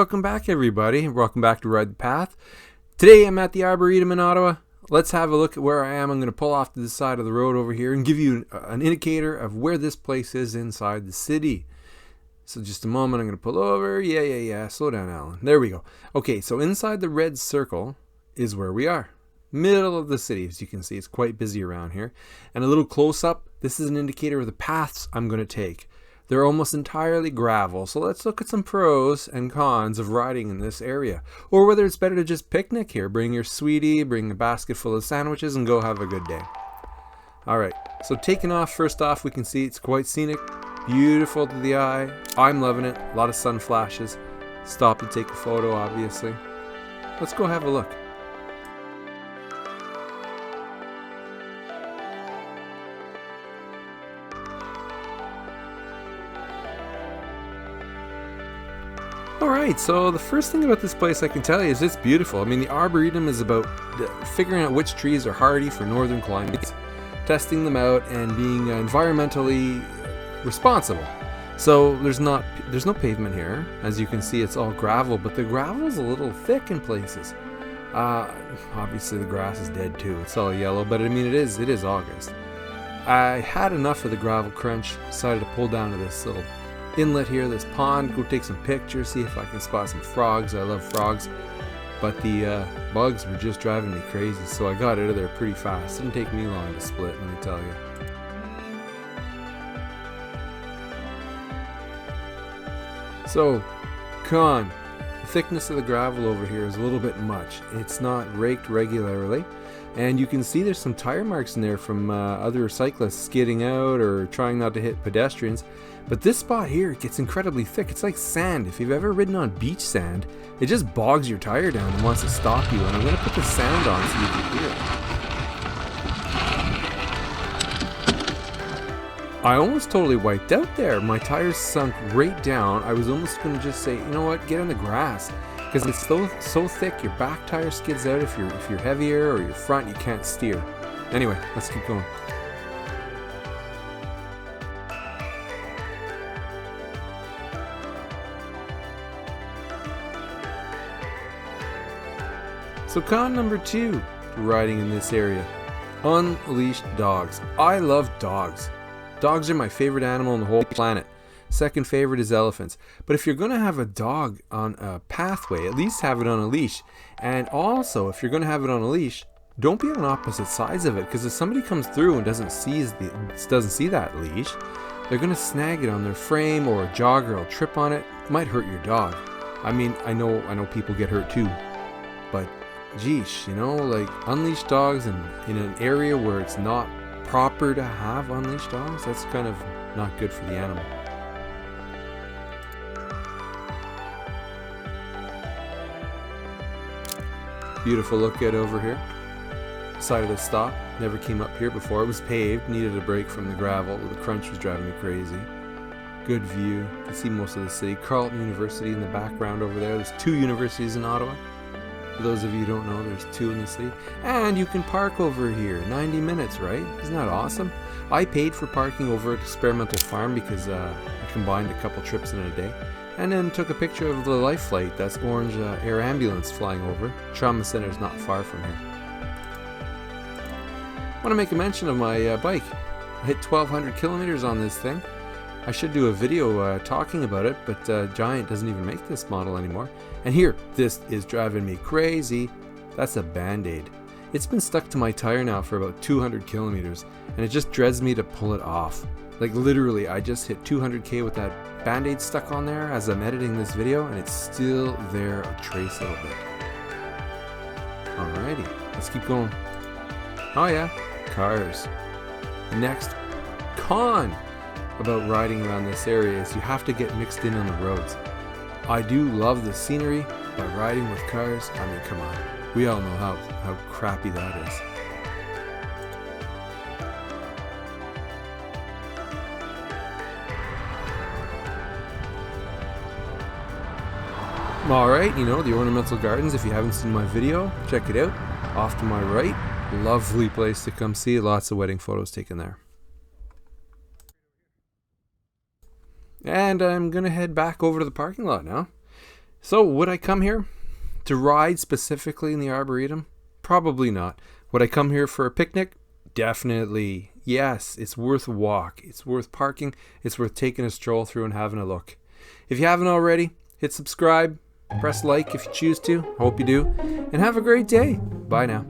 welcome back everybody. Welcome back to Ride the Path. Today I'm at the Arboretum in Ottawa. Let's have a look at where I am. I'm going to pull off to the side of the road over here and give you an indicator of where this place is inside the city. So just a moment, I'm going to pull over. Yeah. Slow down, Alan. There we go. Okay, so inside the red circle is where we are. Middle of the city, as you can see. It's quite busy around here. And a little close up, this is an indicator of the paths I'm going to take. They're almost entirely gravel, so let's look at some pros and cons of riding in this area. Or whether it's better to just picnic here. Bring your sweetie, bring a basket full of sandwiches, and go have a good day. Alright, so taking off, first off, we can see it's quite scenic. Beautiful to the eye. I'm loving it. A lot of sun flashes. Stop to take a photo, obviously. Let's go have a look. Alright, so the first thing about this place I can tell you is it's beautiful. I mean, the Arboretum is about figuring out which trees are hardy for northern climates, testing them out, and being environmentally responsible. So there's no pavement here. As you can see, it's all gravel, but the gravel's a little thick in places. Obviously the grass is dead too. It's all yellow, but I mean it is August. I had enough of the gravel crunch, decided to pull down to this little inlet here, this pond, go take some pictures, see if I can spot some frogs. I love frogs, but the bugs were just driving me crazy, so I got out of there pretty fast. Didn't take me long to split, let me tell you. So, con, the thickness of the gravel over here is a little bit much. It's not raked regularly, and you can see there's some tire marks in there from other cyclists skidding out or trying not to hit pedestrians. But this spot here gets incredibly thick. It's like sand. If you've ever ridden on beach sand, it just bogs your tire down and wants to stop you. And I'm going to put the sound on so you can hear it. I almost totally wiped out there. My tires sunk right down. I was almost going to just say, you know what, get in the grass. Because it's so thick, your back tire skids out if you're heavier, or your front, you can't steer. Anyway, let's keep going. So con number 2 to riding in this area, unleashed dogs. I love dogs. Dogs are my favorite animal on the whole planet. Second favorite is elephants. But if you're going to have a dog on a pathway, at least have it on a leash. And also, if you're going to have it on a leash, don't be on opposite sides of it, because if somebody comes through and doesn't see that leash, they're going to snag it on their frame, or a jogger will trip on it. It might hurt your dog. I mean, I know people get hurt too, but geesh, like unleashed dogs in an area where it's not proper to have unleashed dogs, that's kind of not good for the animal. Beautiful look at over here. Decided to stop. Never came up here before. It was paved. Needed a break from the gravel. The crunch was driving me crazy. Good view. You can see most of the city. Carleton University in the background over there. There's 2 universities in Ottawa. For those of you who don't know, there's 2 in the city. And you can park over here. 90 minutes, right? Isn't that awesome? I paid for parking over at Experimental Farm because I combined a couple trips in a day. And then took a picture of the Life Flight. That's orange air ambulance flying over. Trauma Center is not far from here. I want to make a mention of my bike. I hit 1,200 kilometers on this thing. I should do a video talking about it, but Giant doesn't even make this model anymore. And here, this is driving me crazy. That's a Band-Aid. It's been stuck to my tire now for about 200 kilometers, and it just dreads me to pull it off. Like literally, I just hit 200k with that Band-Aid stuck on there as I'm editing this video, and it's still there a trace little bit. Alrighty, let's keep going. Oh yeah, cars. Next con about riding around this area is you have to get mixed in on the roads. I do love the scenery, but riding with cars, I mean, come on. We all know how crappy that is. Alright, the Ornamental Gardens, if you haven't seen my video, check it out. Off to my right, lovely place to come see, lots of wedding photos taken there. And I'm going to head back over to the parking lot now. So would I come here to ride specifically in the Arboretum? Probably not. Would I come here for a picnic? Definitely. Yes, it's worth a walk. It's worth parking. It's worth taking a stroll through and having a look. If you haven't already, hit subscribe, press like if you choose to. I hope you do. And have a great day. Bye now.